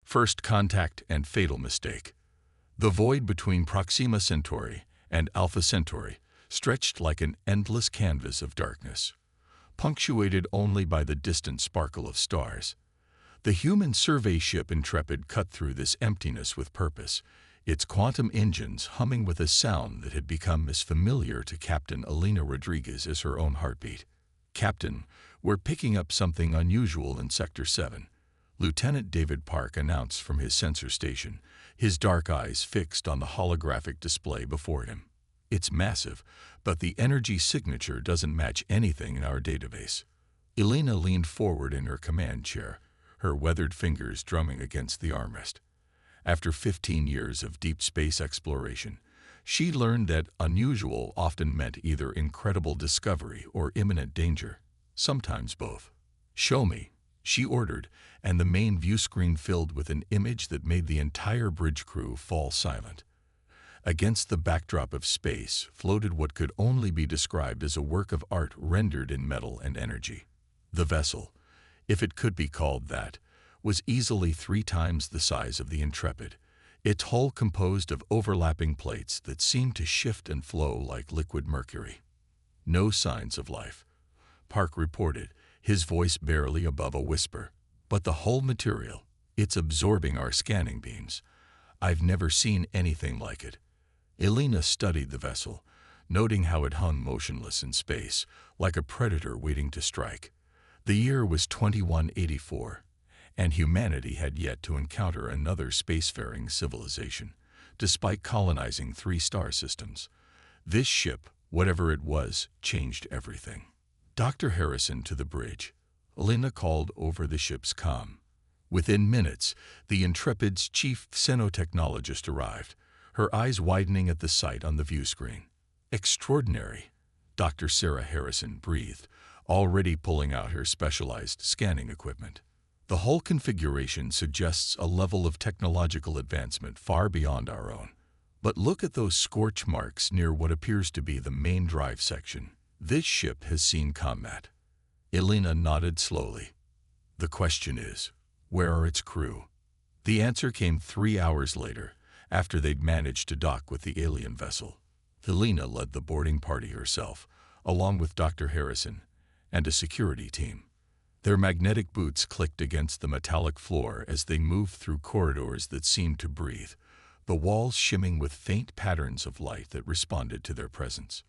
First contact and fatal mistake. The void between Proxima Centauri and Alpha Centauri stretched like an endless canvas of darkness, punctuated only by the distant sparkle of stars. The human survey ship Intrepid cut through this emptiness with purpose, its quantum engines humming with a sound that had become as familiar to Captain Elena Rodriguez as her own heartbeat. "Captain, we're picking up something unusual in Sector 7. Lieutenant David Park announced from his sensor station, his dark eyes fixed on the holographic display before him. "It's massive, but the energy signature doesn't match anything in our database." Elena leaned forward in her command chair, her weathered fingers drumming against the armrest. After 15 years of deep space exploration, she learned that unusual often meant either incredible discovery or imminent danger, sometimes both. "Show me," she ordered, and the main view screen filled with an image that made the entire bridge crew fall silent. Against the backdrop of space floated what could only be described as a work of art rendered in metal and energy. The vessel, if it could be called that, was easily 3 times the size of the Intrepid, its hull composed of overlapping plates that seemed to shift and flow like liquid mercury. "No signs of life," Park reported, his voice barely above a whisper. "But the hull material, it's absorbing our scanning beams. I've never seen anything like it." Elena studied the vessel, noting how it hung motionless in space, like a predator waiting to strike. The year was 2184, and humanity had yet to encounter another spacefaring civilization, despite colonizing 3 star systems. This ship, whatever it was, changed everything. "Dr. Harrison to the bridge," Elena called over the ship's comm. Within minutes, the Intrepid's chief xenotechnologist arrived, her eyes widening at the sight on the view screen. "Extraordinary," Dr. Sarah Harrison breathed, already pulling out her specialized scanning equipment. "The whole configuration suggests a level of technological advancement far beyond our own. But look at those scorch marks near what appears to be the main drive section. This ship has seen combat." Elena nodded slowly. "The question is, where are its crew?" The answer came 3 hours later, after they'd managed to dock with the alien vessel. Elena led the boarding party herself, along with Dr. Harrison and a security team. Their magnetic boots clicked against the metallic floor as they moved through corridors that seemed to breathe, the walls shimming with faint patterns of light that responded to their presence.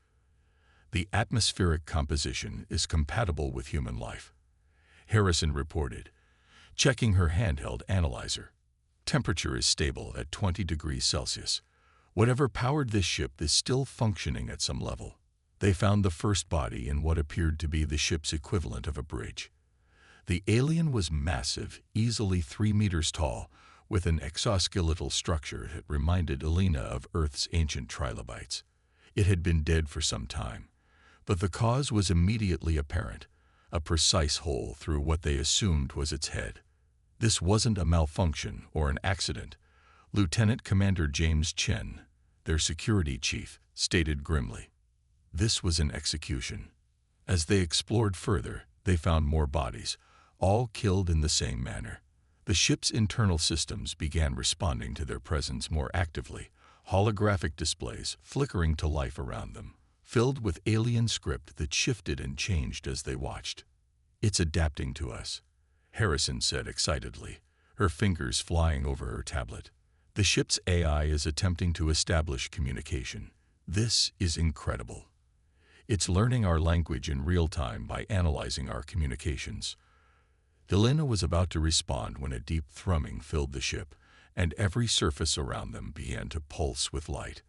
"The atmospheric composition is compatible with human life," Harrison reported, checking her handheld analyzer. "Temperature is stable at 20 degrees Celsius. Whatever powered this ship is still functioning at some level." They found the first body in what appeared to be the ship's equivalent of a bridge. The alien was massive, easily 3 meters tall, with an exoskeletal structure that reminded Elena of Earth's ancient trilobites. It had been dead for some time, but the cause was immediately apparent, a precise hole through what they assumed was its head. This wasn't a malfunction or an accident, Lieutenant Commander James Chen, their security chief, stated grimly. This was an execution. As they explored further, they found more bodies, all killed in the same manner. The ship's internal systems began responding to their presence more actively, holographic displays flickering to life around them, filled with alien script that shifted and changed as they watched. "It's adapting to us," Harrison said excitedly, her fingers flying over her tablet. "The ship's AI is attempting to establish communication. This is incredible. It's learning our language in real time by analyzing our communications." Elena was about to respond when a deep thrumming filled the ship, and every surface around them began to pulse with light.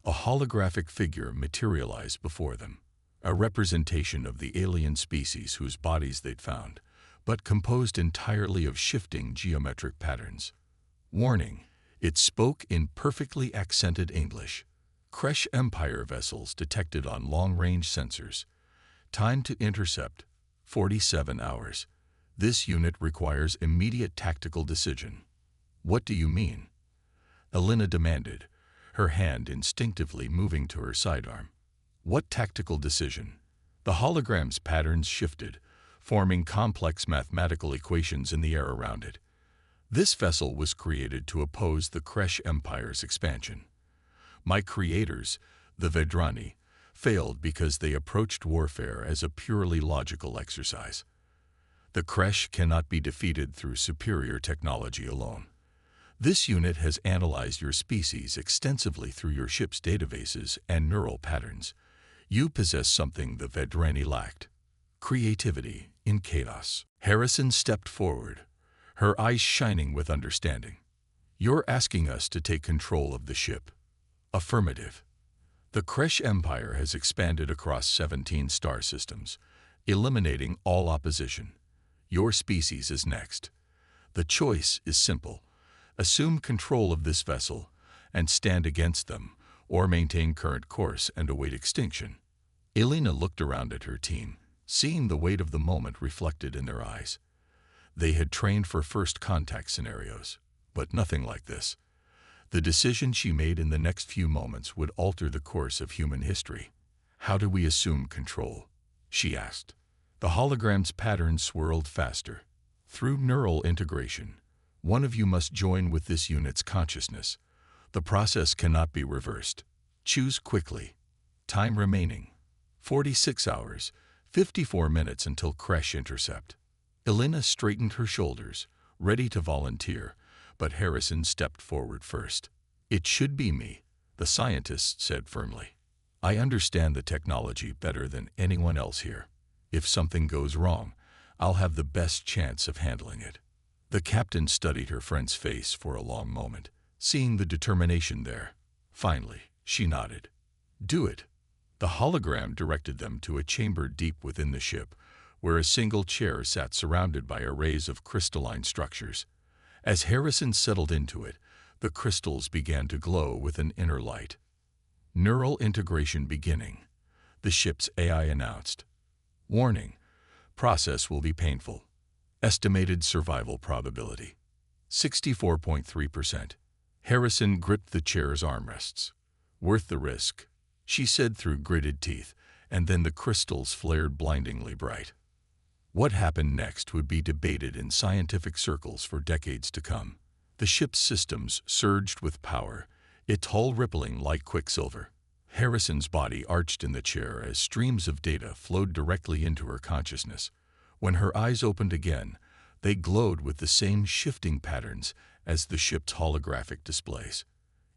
A holographic figure materialized before them, a representation of the alien species whose bodies they'd found, but composed entirely of shifting geometric patterns. Warning, it spoke in perfectly accented English. "Kresh Empire vessels detected on long-range sensors. Time to intercept, 47 hours. This unit requires immediate tactical decision." "What do you mean?" Elena demanded, her hand instinctively moving to her sidearm. "What tactical decision?" The hologram's patterns shifted, forming complex mathematical equations in the air around it. This vessel was created to oppose the Kresh Empire's expansion. My creators, the Vedrani, failed because they approached warfare as a purely logical exercise. The Kresh cannot be defeated through superior technology alone. This unit has analyzed your species extensively through your ship's databases and neural patterns. You possess something the Vedrani lacked: creativity in chaos. Harrison stepped forward, her eyes shining with understanding. You're asking us to take control of the ship? Affirmative. The Kresh Empire has expanded across 17 star systems, eliminating all opposition. Your species is next. The choice is simple: assume control of this vessel and stand against them, or maintain current course and await extinction. Elena looked around at her team, seeing the weight of the moment reflected in their eyes. They had trained for first contact scenarios, but nothing like this. The decision she made in the next few moments would alter the course of human history. How do we assume control? She asked. The hologram's pattern swirled faster. Through neural integration, one of you must join with this unit's consciousness. The process cannot be reversed. Choose quickly. Time remaining: 46 hours, 54 minutes until Kresh intercept. Elena straightened her shoulders, ready to volunteer, but Harrison stepped forward first. It should be me, the scientist said firmly. I understand the technology better than anyone else here. If something goes wrong, I'll have the best chance of handling it. The captain studied her friend's face for a long moment, seeing the determination there. Finally, she nodded. Do it. The hologram directed them to a chamber deep within the ship, where a single chair sat surrounded by arrays of crystalline structures. As Harrison settled into it, the crystals began to glow with an inner light. Neural integration beginning, the ship's AI announced. Warning: process will be painful. Estimated survival probability: 64.3%. Harrison gripped the chair's armrests. Worth the risk, she said through gritted teeth, and then the crystals flared blindingly bright. What happened next would be debated in scientific circles for decades to come. The ship's systems surged with power, its hull rippling like quicksilver. Harrison's body arched in the chair as streams of data flowed directly into her consciousness. When her eyes opened again, they glowed with the same shifting patterns as the ship's holographic displays.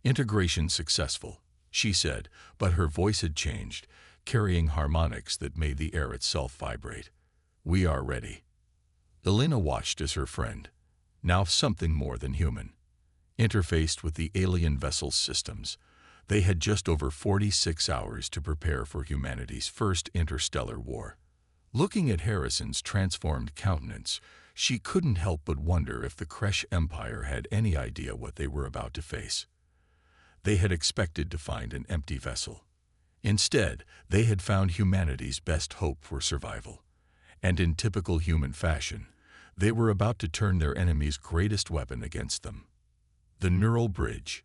Integration successful, she said, but her voice had changed, carrying harmonics that made the air itself vibrate. We are ready. Elena watched as her friend, now something more than human, interfaced with the alien vessel's systems. They had just over 46 hours to prepare for humanity's first interstellar war. Looking at Harrison's transformed countenance, she couldn't help but wonder if the Kresh Empire had any idea what they were about to face. They had expected to find an empty vessel. Instead, they had found humanity's best hope for survival. And in typical human fashion, they were about to turn their enemy's greatest weapon against them. The neural bridge.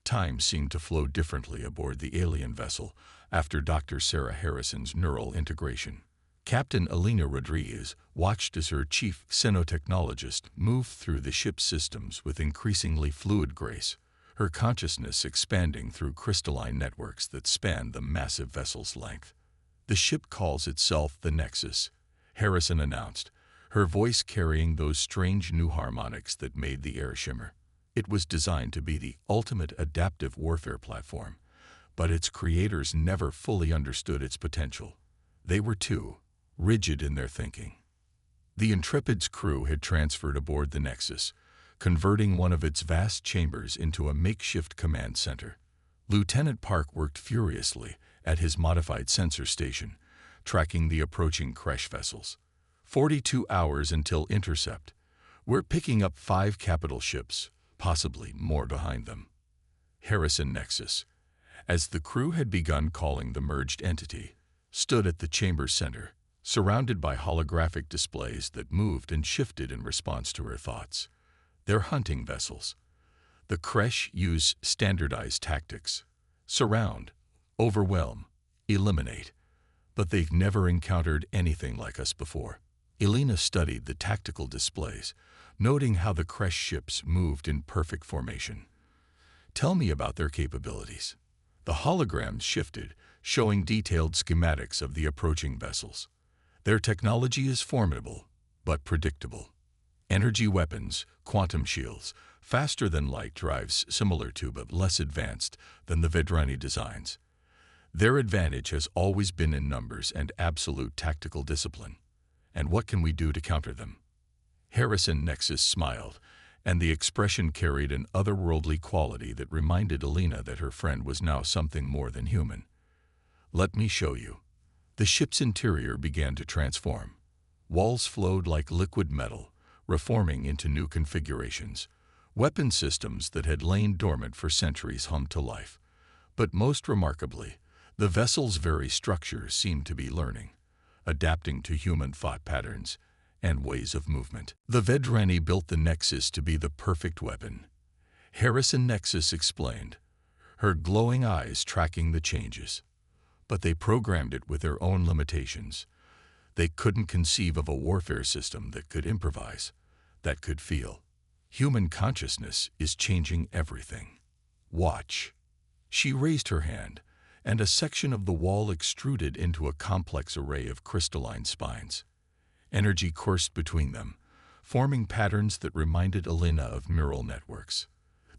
Time seemed to flow differently aboard the alien vessel after Dr. Sarah Harrison's neural integration. Captain Elena Rodriguez watched as her chief xenotechnologist moved through the ship's systems with increasingly fluid grace, her consciousness expanding through crystalline networks that spanned the massive vessel's length. The ship calls itself the Nexus, Harrison announced, her voice carrying those strange new harmonics that made the air shimmer. It was designed to be the ultimate adaptive warfare platform, but its creators never fully understood its potential. They were too rigid in their thinking. The Intrepid's crew had transferred aboard the Nexus, converting one of its vast chambers into a makeshift command center. Lieutenant Park worked furiously at his modified sensor station, tracking the approaching Kresh vessels. 42 hours until intercept. We're picking up 5 capital ships, possibly more behind them. Harrison Nexus, as the crew had begun calling the merged entity, stood at the chamber center, surrounded by holographic displays that moved and shifted in response to her thoughts. They're hunting vessels. The Kresh use standardized tactics: surround, overwhelm, eliminate. But they've never encountered anything like us before. Elena studied the tactical displays, noting how the Kresh ships moved in perfect formation. Tell me about their capabilities. The holograms shifted, showing detailed schematics of the approaching vessels. Their technology is formidable, but predictable. Energy weapons, quantum shields, faster than light drives similar to but less advanced than the Vedrani designs. Their advantage has always been in numbers and absolute tactical discipline. And what can we do to counter them? Harrison Nexus smiled, and the expression carried an otherworldly quality that reminded Alina that her friend was now something more than human. Let me show you. The ship's interior began to transform. Walls flowed like liquid metal, reforming into new configurations. Weapon systems that had lain dormant for centuries hummed to life. But most remarkably, the vessel's very structure seemed to be learning, adapting to human thought patterns and ways of movement. The Vedrani built the Nexus to be the perfect weapon. Harrison Nexus explained, her glowing eyes tracking the changes. But they programmed it with their own limitations. They couldn't conceive of a warfare system that could improvise, that could feel. Human consciousness is changing everything. Watch. She raised her hand, and a section of the wall extruded into a complex array of crystalline spines. Energy coursed between them, forming patterns that reminded Alina of neural networks.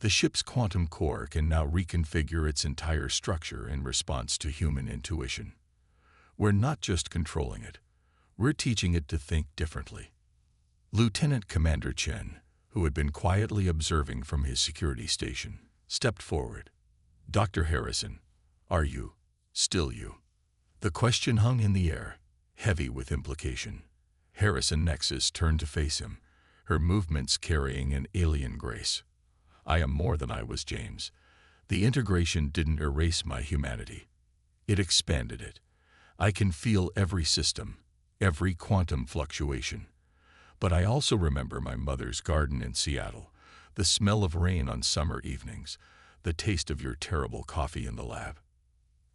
The ship's quantum core can now reconfigure its entire structure in response to human intuition. We're not just controlling it, we're teaching it to think differently. Lieutenant Commander Chen, who had been quietly observing from his security station, stepped forward. Dr. Harrison, are you still you? The question hung in the air, heavy with implication. Harrison Nexus turned to face him, her movements carrying an alien grace. I am more than I was, James. The integration didn't erase my humanity. It expanded it. I can feel every system, every quantum fluctuation. But I also remember my mother's garden in Seattle, the smell of rain on summer evenings, the taste of your terrible coffee in the lab.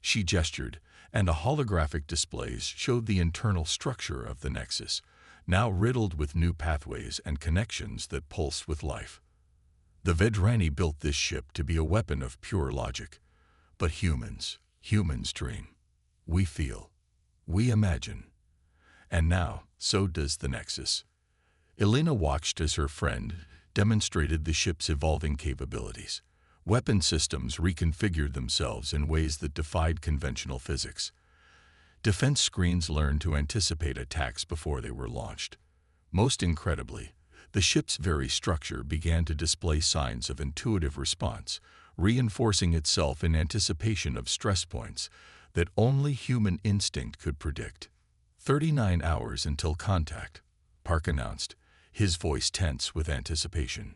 She gestured, and a holographic displays showed the internal structure of the Nexus, now riddled with new pathways and connections that pulsed with life. The Vedrani built this ship to be a weapon of pure logic. But humans dream. We feel. We imagine. And now, so does the Nexus. Alina watched as her friend demonstrated the ship's evolving capabilities. Weapon systems reconfigured themselves in ways that defied conventional physics. Defense screens learned to anticipate attacks before they were launched. Most incredibly, the ship's very structure began to display signs of intuitive response, reinforcing itself in anticipation of stress points that only human instinct could predict. 39 hours until contact, Park announced, his voice tense with anticipation.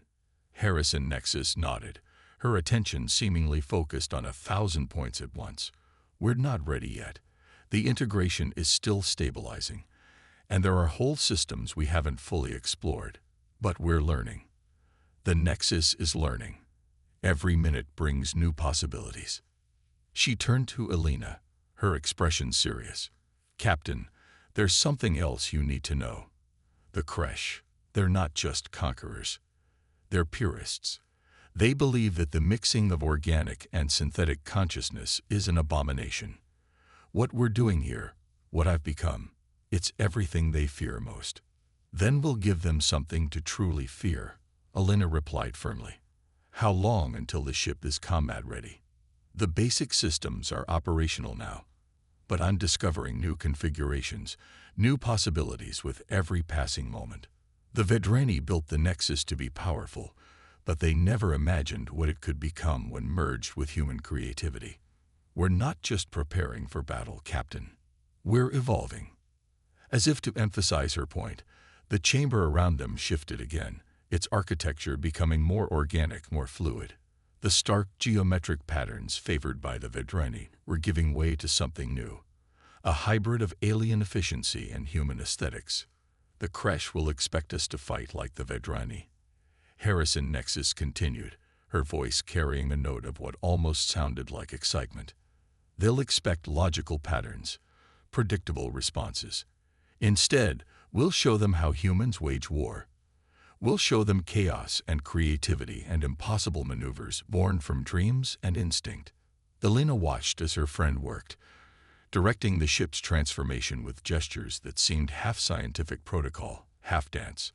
Harrison Nexus nodded, her attention seemingly focused on 1,000 points at once. We're not ready yet. The integration is still stabilizing, and there are whole systems we haven't fully explored. But we're learning. The Nexus is learning. Every minute brings new possibilities. She turned to Alina, her expression serious. Captain, there's something else you need to know. The Kresh, they're not just conquerors. They're purists. They believe that the mixing of organic and synthetic consciousness is an abomination. What we're doing here, what I've become, it's everything they fear most. Then we'll give them something to truly fear, Alina replied firmly. How long until the ship is combat ready? The basic systems are operational now, but I'm discovering new configurations, new possibilities with every passing moment. The Vedrani built the Nexus to be powerful, but they never imagined what it could become when merged with human creativity. We're not just preparing for battle, Captain. We're evolving. As if to emphasize her point, the chamber around them shifted again, its architecture becoming more organic, more fluid. The stark geometric patterns favored by the Vedrani were giving way to something new, a hybrid of alien efficiency and human aesthetics. The Kresh will expect us to fight like the Vedrani. Harrison Nexus continued, her voice carrying a note of what almost sounded like excitement. They'll expect logical patterns, predictable responses. Instead, we'll show them how humans wage war. We'll show them chaos and creativity and impossible maneuvers born from dreams and instinct. Elena watched as her friend worked, directing the ship's transformation with gestures that seemed half scientific protocol, half dance.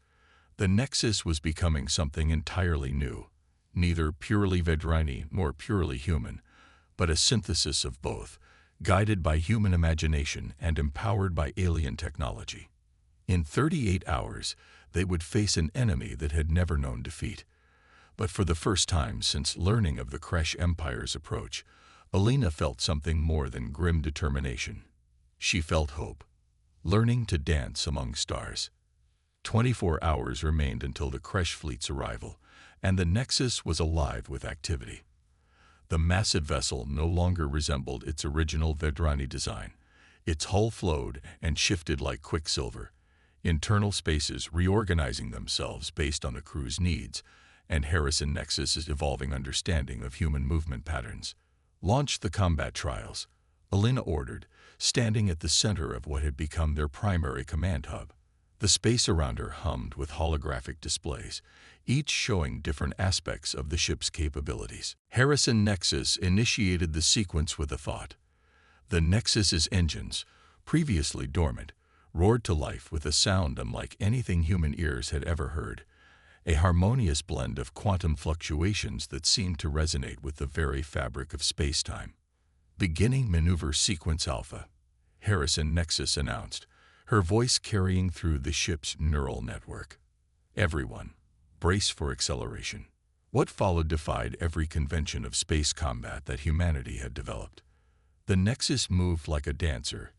The Nexus was becoming something entirely new, neither purely Vedrani nor purely human, but a synthesis of both, guided by human imagination and empowered by alien technology. In 38 hours, they would face an enemy that had never known defeat. But for the first time since learning of the Kresh Empire's approach, Elena felt something more than grim determination. She felt hope, learning to dance among stars. 24 hours remained until the Kresh fleet's arrival, and the Nexus was alive with activity. The massive vessel no longer resembled its original Vedrani design. Its hull flowed and shifted like quicksilver, internal spaces reorganizing themselves based on the crew's needs, and Harrison Nexus's evolving understanding of human movement patterns. "Launch the combat trials," Elena ordered, standing at the center of what had become their primary command hub. The space around her hummed with holographic displays, each showing different aspects of the ship's capabilities. Harrison Nexus initiated the sequence with a thought. The Nexus's engines, previously dormant, roared to life with a sound unlike anything human ears had ever heard, a harmonious blend of quantum fluctuations that seemed to resonate with the very fabric of space-time. "Beginning maneuver sequence alpha," Harrison Nexus announced, her voice carrying through the ship's neural network. "Everyone, brace for acceleration." What followed defied every convention of space combat that humanity had developed. The Nexus moved like a dancer,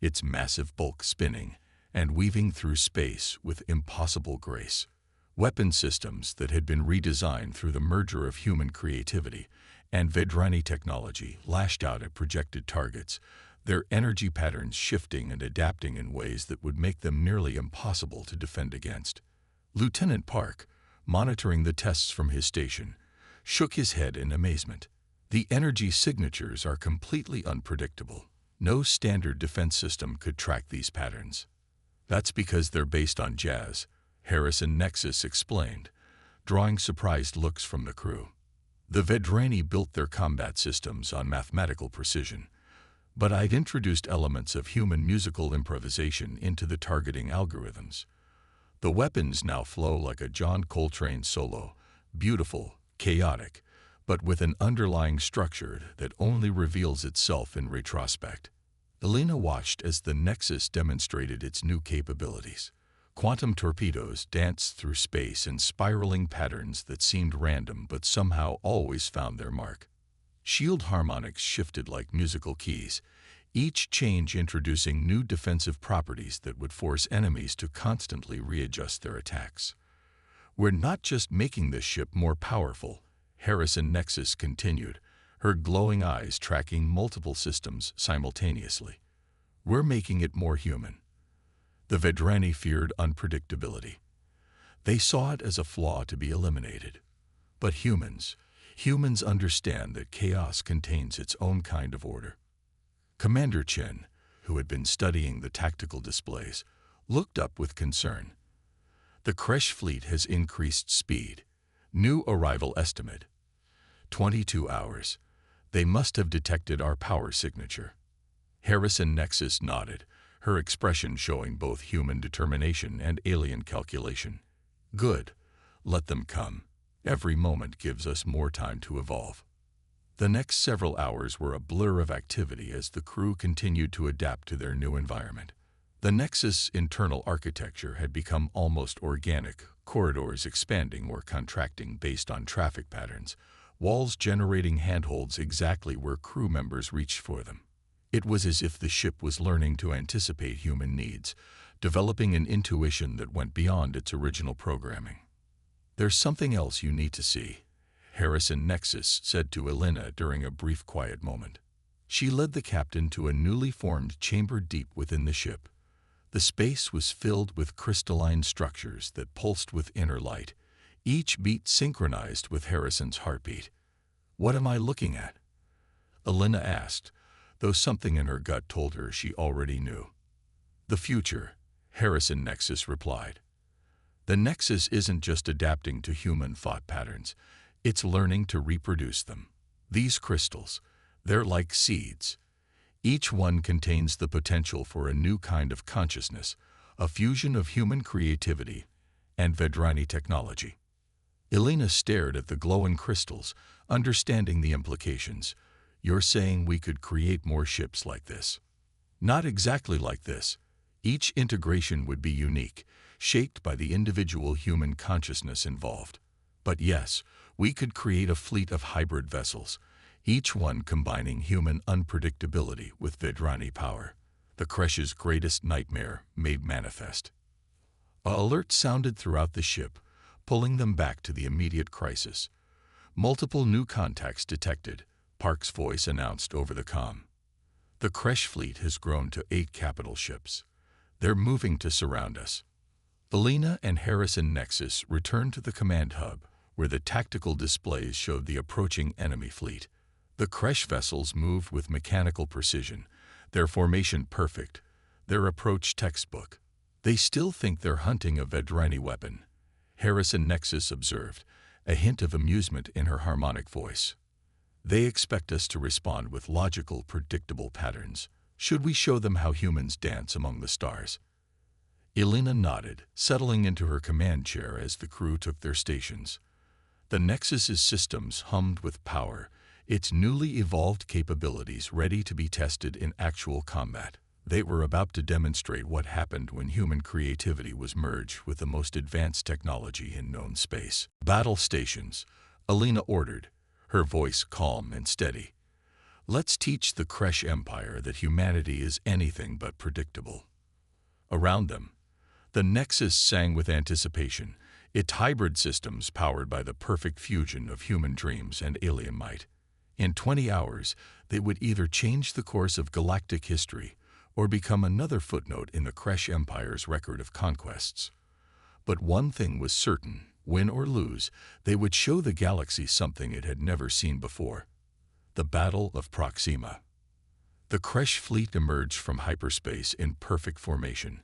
its massive bulk spinning and weaving through space with impossible grace. Weapon systems that had been redesigned through the merger of human creativity and Vedrani technology lashed out at projected targets, their energy patterns shifting and adapting in ways that would make them nearly impossible to defend against. Lieutenant Park, monitoring the tests from his station, shook his head in amazement. "The energy signatures are completely unpredictable. No standard defense system could track these patterns." "That's because they're based on jazz," Harrison Nexus explained, drawing surprised looks from the crew. "The Vedrani built their combat systems on mathematical precision, but I've introduced elements of human musical improvisation into the targeting algorithms. The weapons now flow like a John Coltrane solo, beautiful, chaotic, but with an underlying structure that only reveals itself in retrospect." Elena watched as the Nexus demonstrated its new capabilities. Quantum torpedoes danced through space in spiraling patterns that seemed random but somehow always found their mark. Shield harmonics shifted like musical keys, each change introducing new defensive properties that would force enemies to constantly readjust their attacks. "We're not just making this ship more powerful," Harrison Nexus continued, her glowing eyes tracking multiple systems simultaneously. "We're making it more human." The Vedrani feared unpredictability. They saw it as a flaw to be eliminated. But humans understand that chaos contains its own kind of order. Commander Chen, who had been studying the tactical displays, looked up with concern. "The Kresh fleet has increased speed. New arrival estimate. 22 hours. They must have detected our power signature." Harrison Nexus nodded, her expression showing both human determination and alien calculation. "Good. Let them come. Every moment gives us more time to evolve." The next several hours were a blur of activity as the crew continued to adapt to their new environment. The Nexus' internal architecture had become almost organic, corridors expanding or contracting based on traffic patterns, walls generating handholds exactly where crew members reached for them. It was as if the ship was learning to anticipate human needs, developing an intuition that went beyond its original programming. "There's something else you need to see," Harrison Nexus said to Elena during a brief quiet moment. She led the captain to a newly formed chamber deep within the ship. The space was filled with crystalline structures that pulsed with inner light, each beat synchronized with Harrison's heartbeat. "What am I looking at?" Elena asked, though something in her gut told her she already knew. "The future," Harrison Nexus replied. The Nexus isn't just adapting to human thought patterns, it's learning to reproduce them. These crystals, they're like seeds. Each one contains the potential for a new kind of consciousness, a fusion of human creativity and Vedrani technology. Elena stared at the glowing crystals, understanding the implications. You're saying we could create more ships like this? Not exactly like this. Each integration would be unique, shaped by the individual human consciousness involved. But yes, we could create a fleet of hybrid vessels, each one combining human unpredictability with Vedrani power. The Kresh's greatest nightmare made manifest. An alert sounded throughout the ship, pulling them back to the immediate crisis. Multiple new contacts detected, Park's voice announced over the comm. The Kresh fleet has grown to 8 capital ships. They're moving to surround us. Elena and Harrison Nexus returned to the command hub, where the tactical displays showed the approaching enemy fleet. The Kresh vessels moved with mechanical precision, their formation perfect, their approach textbook. They still think they're hunting a Vedrani weapon, Harrison Nexus observed, a hint of amusement in her harmonic voice. They expect us to respond with logical, predictable patterns. Should we show them how humans dance among the stars? Elena nodded, settling into her command chair as the crew took their stations. The Nexus's systems hummed with power, its newly evolved capabilities ready to be tested in actual combat. They were about to demonstrate what happened when human creativity was merged with the most advanced technology in known space. Battle stations, Elena ordered, her voice calm and steady. Let's teach the Kresh Empire that humanity is anything but predictable. Around them, the Nexus sang with anticipation, its hybrid systems powered by the perfect fusion of human dreams and alien might. In 20 hours, they would either change the course of galactic history or become another footnote in the Kresh Empire's record of conquests. But one thing was certain, win or lose, they would show the galaxy something it had never seen before. The Battle of Proxima. The Kresh fleet emerged from hyperspace in perfect formation,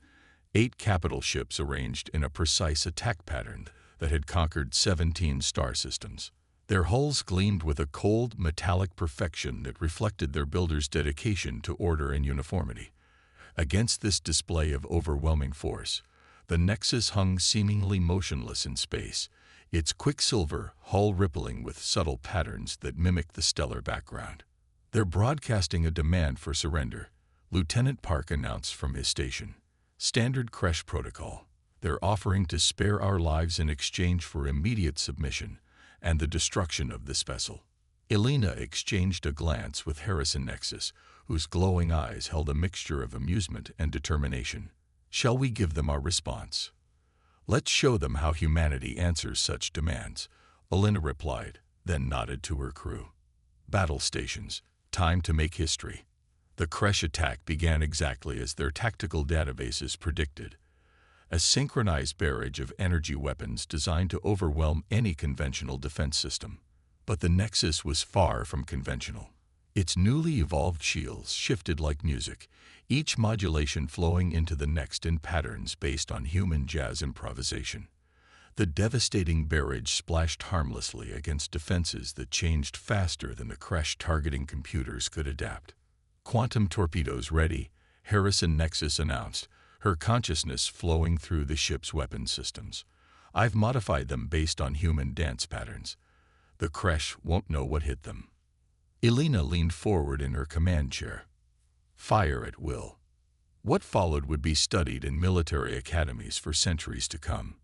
8 capital ships arranged in a precise attack pattern that had conquered 17 star systems. Their hulls gleamed with a cold, metallic perfection that reflected their builders' dedication to order and uniformity. Against this display of overwhelming force, the Nexus hung seemingly motionless in space, its quicksilver hull rippling with subtle patterns that mimicked the stellar background. They're broadcasting a demand for surrender, Lieutenant Park announced from his station. Standard Kresh protocol. They're offering to spare our lives in exchange for immediate submission and the destruction of this vessel. Elena exchanged a glance with Harrison Nexus, whose glowing eyes held a mixture of amusement and determination. Shall we give them our response? Let's show them how humanity answers such demands, Elena replied, then nodded to her crew. Battle stations. Time to make history. The Kresh attack began exactly as their tactical databases predicted. A synchronized barrage of energy weapons designed to overwhelm any conventional defense system. But the Nexus was far from conventional. Its newly evolved shields shifted like music, each modulation flowing into the next in patterns based on human jazz improvisation. The devastating barrage splashed harmlessly against defenses that changed faster than the Kresh targeting computers could adapt. Quantum torpedoes ready, Harrison Nexus announced, her consciousness flowing through the ship's weapon systems. I've modified them based on human dance patterns. The Kresh won't know what hit them. Elena leaned forward in her command chair. Fire at will. What followed would be studied in military academies for centuries to come.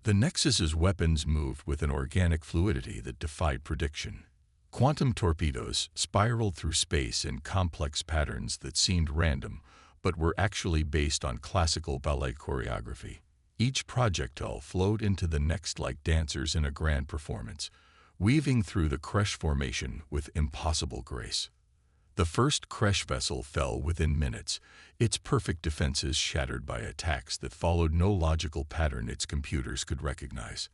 The Nexus's weapons moved with an organic fluidity that defied prediction. Quantum torpedoes spiraled through space in complex patterns that seemed random, but were actually based on classical ballet choreography. Each projectile flowed into the next like dancers in a grand performance, weaving through the Kresh formation with impossible grace. The first Kresh vessel fell within minutes, its perfect defenses shattered by attacks that followed no logical pattern its computers could recognize.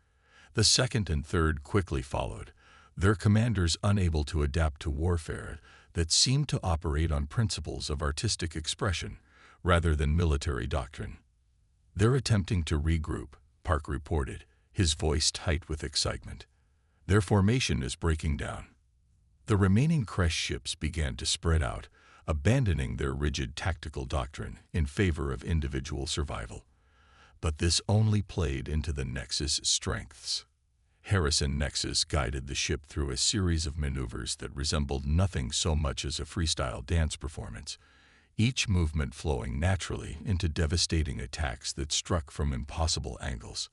The second and third quickly followed, their commanders unable to adapt to warfare that seemed to operate on principles of artistic expression rather than military doctrine. They're attempting to regroup, Park reported, his voice tight with excitement. Their formation is breaking down. The remaining Kresh ships began to spread out, abandoning their rigid tactical doctrine in favor of individual survival. But this only played into the Nexus' strengths. Harrison Nexus guided the ship through a series of maneuvers that resembled nothing so much as a freestyle dance performance, each movement flowing naturally into devastating attacks that struck from impossible angles.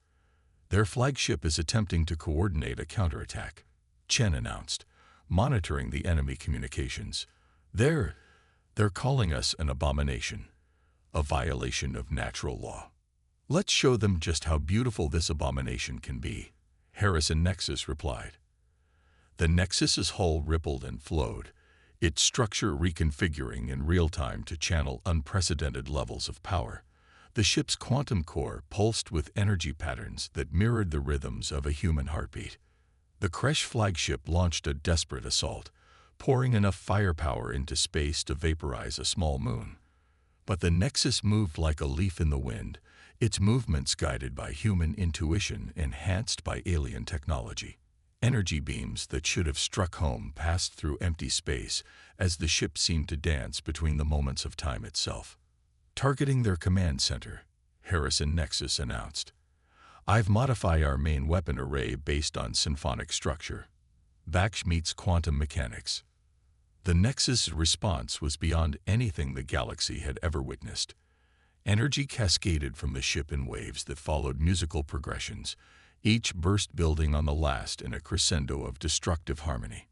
Their flagship is attempting to coordinate a counterattack, Chen announced, monitoring the enemy communications. They're calling us an abomination, a violation of natural law. Let's show them just how beautiful this abomination can be, Harrison Nexus replied. The Nexus's hull rippled and flowed, its structure reconfiguring in real time to channel unprecedented levels of power. The ship's quantum core pulsed with energy patterns that mirrored the rhythms of a human heartbeat. The Kresh flagship launched a desperate assault, pouring enough firepower into space to vaporize a small moon. But the Nexus moved like a leaf in the wind, its movements guided by human intuition enhanced by alien technology. Energy beams that should have struck home passed through empty space as the ship seemed to dance between the moments of time itself. Targeting their command center, Harrison Nexus announced. I've modified our main weapon array based on symphonic structure. Baksh meets quantum mechanics. The Nexus' response was beyond anything the galaxy had ever witnessed. Energy cascaded from the ship in waves that followed musical progressions, each burst building on the last in a crescendo of destructive harmony.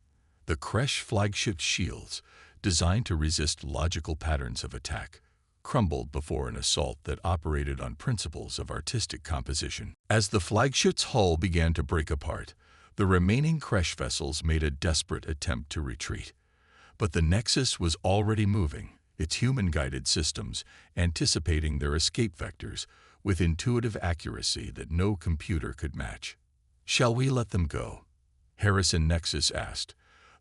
The Kresh flagship's shields, designed to resist logical patterns of attack, crumbled before an assault that operated on principles of artistic composition. As the flagship's hull began to break apart, the remaining Kresh vessels made a desperate attempt to retreat. But the Nexus was already moving, its human-guided systems anticipating their escape vectors with intuitive accuracy that no computer could match. Shall we let them go? Harrison Nexus asked,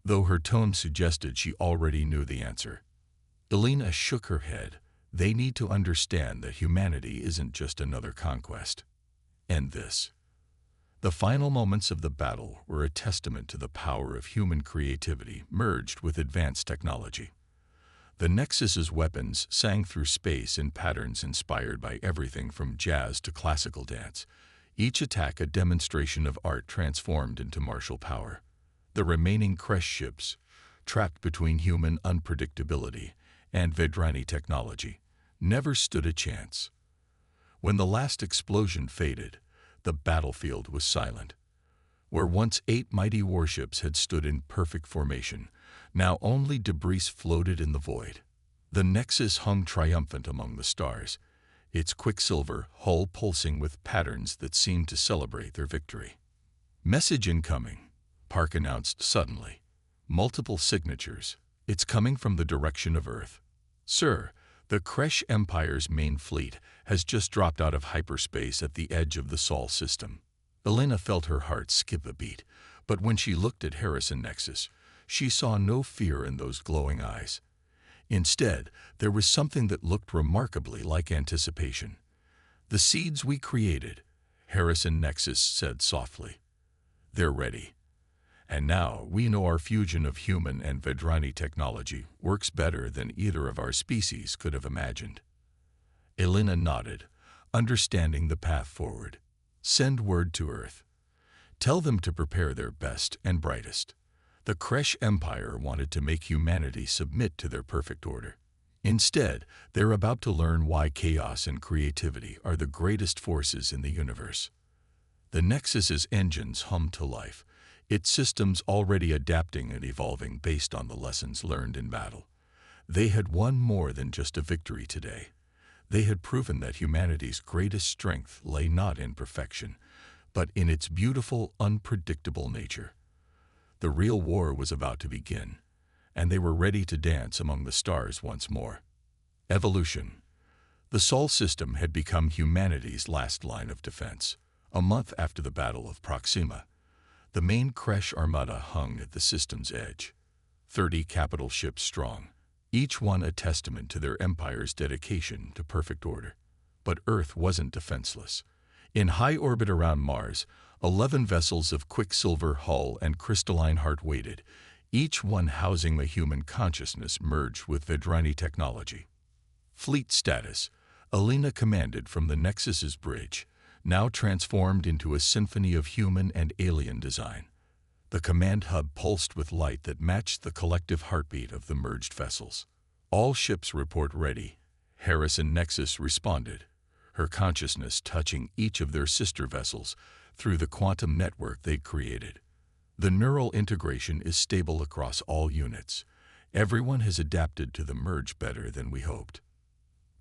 though her tone suggested she already knew the answer. Elena shook her head. They need to understand that humanity isn't just another conquest. End this. The final moments of the battle were a testament to the power of human creativity merged with advanced technology. The Nexus's weapons sang through space in patterns inspired by everything from jazz to classical dance, each attack a demonstration of art transformed into martial power. The remaining Kresh ships, trapped between human unpredictability and Vedrani technology, never stood a chance. When the last explosion faded, the battlefield was silent. Where once 8 mighty warships had stood in perfect formation, now only debris floated in the void. The Nexus hung triumphant among the stars, its quicksilver hull pulsing with patterns that seemed to celebrate their victory. Message incoming, Park announced suddenly. Multiple signatures. It's coming from the direction of Earth. Sir, the Kresh Empire's main fleet has just dropped out of hyperspace at the edge of the Sol system. Elena felt her heart skip a beat, but when she looked at Harrison Nexus, she saw no fear in those glowing eyes. Instead, there was something that looked remarkably like anticipation. The seeds we created, Harrison Nexus said softly. They're ready. And now we know our fusion of human and Vedrani technology works better than either of our species could have imagined. Elena nodded, understanding the path forward. Send word to Earth. Tell them to prepare their best and brightest. The Kresh Empire wanted to make humanity submit to their perfect order. Instead, they're about to learn why chaos and creativity are the greatest forces in the universe. The Nexus's engines hummed to life, its systems already adapting and evolving based on the lessons learned in battle. They had won more than just a victory today. They had proven that humanity's greatest strength lay not in perfection, but in its beautiful, unpredictable nature. The real war was about to begin, and they were ready to dance among the stars once more. Evolution. The Sol system had become humanity's last line of defense. A month after the Battle of Proxima, the main Kresh armada hung at the system's edge, 30 capital ships strong, each one a testament to their empire's dedication to perfect order. But Earth wasn't defenseless. In high orbit around Mars, 11 vessels of quicksilver hull and crystalline heart waited, each one housing a human consciousness merged with Vedrani technology. Fleet status: Alina commanded from the Nexus's bridge, now transformed into a symphony of human and alien design. The command hub pulsed with light that matched the collective heartbeat of the merged vessels. All ships report ready. Harrison Nexus responded, her consciousness touching each of their sister vessels through the quantum network they'd created. The neural integration is stable across all units. Everyone has adapted to the merge better than we hoped.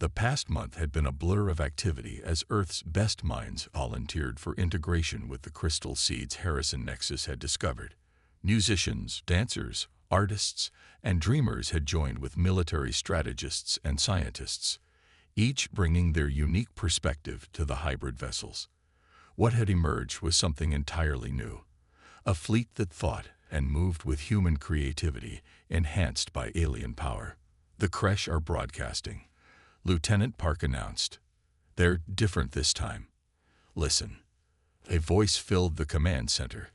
The past month had been a blur of activity as Earth's best minds volunteered for integration with the crystal seeds Harrison Nexus had discovered. Musicians, dancers, artists, and dreamers had joined with military strategists and scientists, each bringing their unique perspective to the hybrid vessels. What had emerged was something entirely new, a fleet that thought and moved with human creativity, enhanced by alien power. "The Kresh are broadcasting," Lieutenant Park announced. "They're different this time. Listen." A voice filled the command center,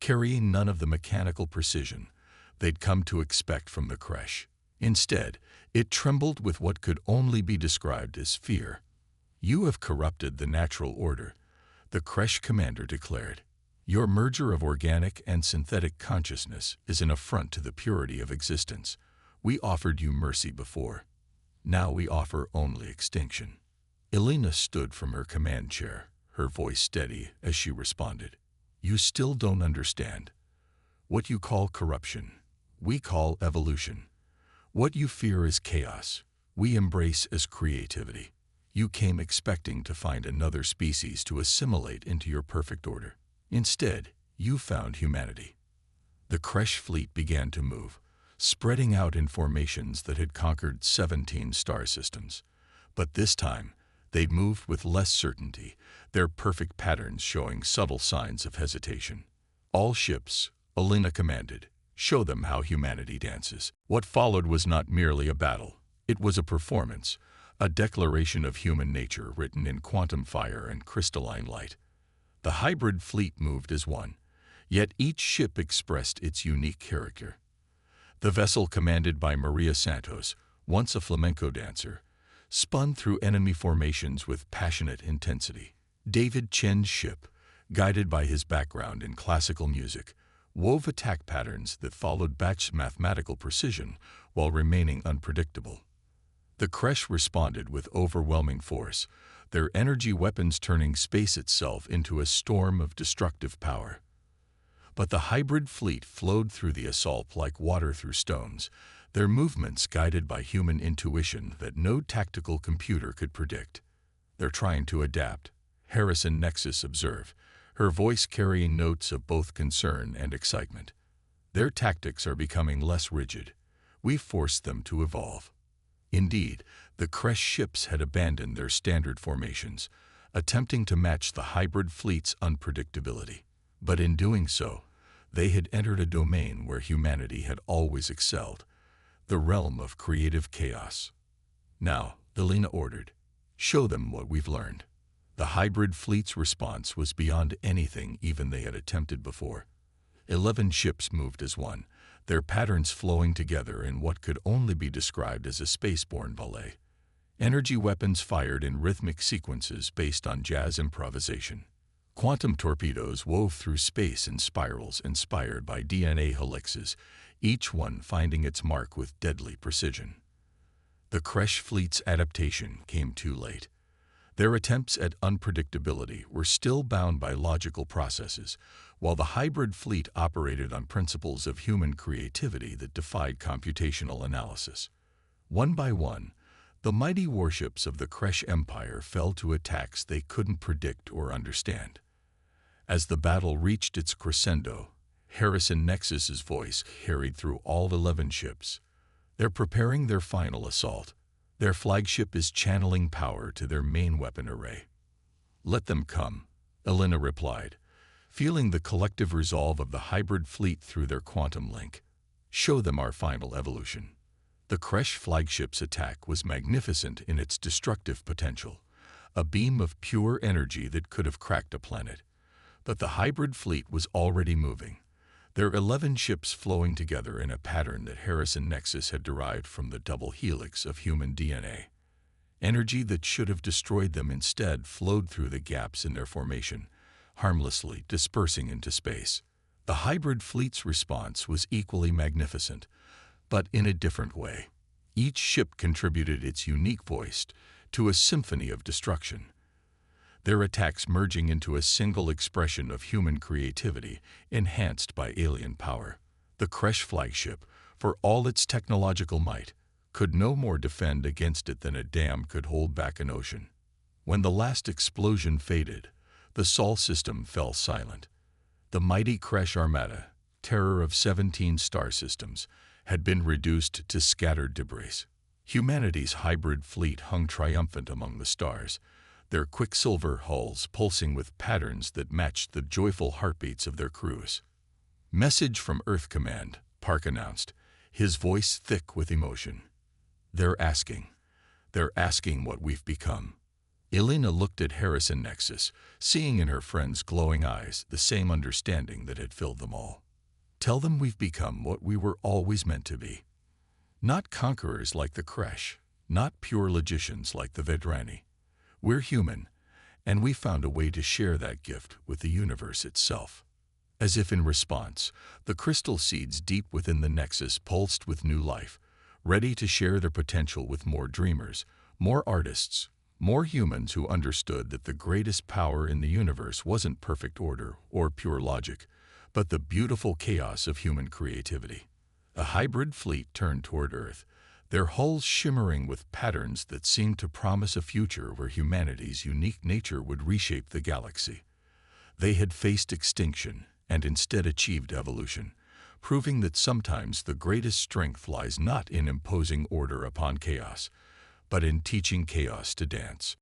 carrying none of the mechanical precision they'd come to expect from the Kresh. Instead, it trembled with what could only be described as fear. "You have corrupted the natural order," the Kresh commander declared. "Your merger of organic and synthetic consciousness is an affront to the purity of existence. We offered you mercy before. Now we offer only extinction." Elena stood from her command chair, her voice steady as she responded. "You still don't understand. What you call corruption, we call evolution. What you fear is chaos, we embrace as creativity. You came expecting to find another species to assimilate into your perfect order. Instead, you found humanity." The Kresh fleet began to move, spreading out in formations that had conquered 17 star systems. But this time, they'd moved with less certainty, their perfect patterns showing subtle signs of hesitation. "All ships," Alina commanded, "show them how humanity dances." What followed was not merely a battle. It was a performance, a declaration of human nature written in quantum fire and crystalline light. The hybrid fleet moved as one, yet each ship expressed its unique character. The vessel commanded by Maria Santos, once a flamenco dancer, spun through enemy formations with passionate intensity. David Chen's ship, guided by his background in classical music, wove attack patterns that followed Bach's mathematical precision while remaining unpredictable. The Kresh responded with overwhelming force, their energy weapons turning space itself into a storm of destructive power. But the hybrid fleet flowed through the assault like water through stones, their movements guided by human intuition that no tactical computer could predict. "They're trying to adapt," Harrison Nexus observed, her voice carrying notes of both concern and excitement. "Their tactics are becoming less rigid. We've forced them to evolve." Indeed, the Kresh ships had abandoned their standard formations, attempting to match the hybrid fleet's unpredictability. But in doing so, they had entered a domain where humanity had always excelled, the realm of creative chaos. "Now," Elena ordered, "show them what we've learned." The hybrid fleet's response was beyond anything even they had attempted before. 11 ships moved as one, their patterns flowing together in what could only be described as a spaceborne ballet. Energy weapons fired in rhythmic sequences based on jazz improvisation. Quantum torpedoes wove through space in spirals inspired by DNA helixes, each one finding its mark with deadly precision. The Kresh fleet's adaptation came too late. Their attempts at unpredictability were still bound by logical processes, while the hybrid fleet operated on principles of human creativity that defied computational analysis. One by one, the mighty warships of the Kresh Empire fell to attacks they couldn't predict or understand. As the battle reached its crescendo, Harrison Nexus's voice carried through all 11 ships. "They're preparing their final assault. Their flagship is channeling power to their main weapon array." "Let them come," Elena replied, feeling the collective resolve of the hybrid fleet through their quantum link. "Show them our final evolution." The Kresh flagship's attack was magnificent in its destructive potential, a beam of pure energy that could have cracked a planet. But the hybrid fleet was already moving, their 11 ships flowing together in a pattern that Harrison Nexus had derived from the double helix of human DNA. Energy that should have destroyed them instead flowed through the gaps in their formation, harmlessly dispersing into space. The hybrid fleet's response was equally magnificent, but in a different way. Each ship contributed its unique voice to a symphony of destruction, their attacks merging into a single expression of human creativity enhanced by alien power. The Kresh flagship, for all its technological might, could no more defend against it than a dam could hold back an ocean. When the last explosion faded, the Sol system fell silent. The mighty Kresh armada, terror of 17 star systems, had been reduced to scattered debris. Humanity's hybrid fleet hung triumphant among the stars, their quicksilver hulls pulsing with patterns that matched the joyful heartbeats of their crews. "Message from Earth Command," Park announced, his voice thick with emotion. They're asking what we've become." Elena looked at Harrison Nexus, seeing in her friend's glowing eyes the same understanding that had filled them all. "Tell them we've become what we were always meant to be. Not conquerors like the Kresh, not pure logicians like the Vedrani. We're human, and we found a way to share that gift with the universe itself." As if in response, the crystal seeds deep within the Nexus pulsed with new life, ready to share their potential with more dreamers, more artists, more humans who understood that the greatest power in the universe wasn't perfect order or pure logic, but the beautiful chaos of human creativity. A hybrid fleet turned toward Earth, their hulls shimmering with patterns that seemed to promise a future where humanity's unique nature would reshape the galaxy. They had faced extinction and instead achieved evolution, proving that sometimes the greatest strength lies not in imposing order upon chaos, but in teaching chaos to dance.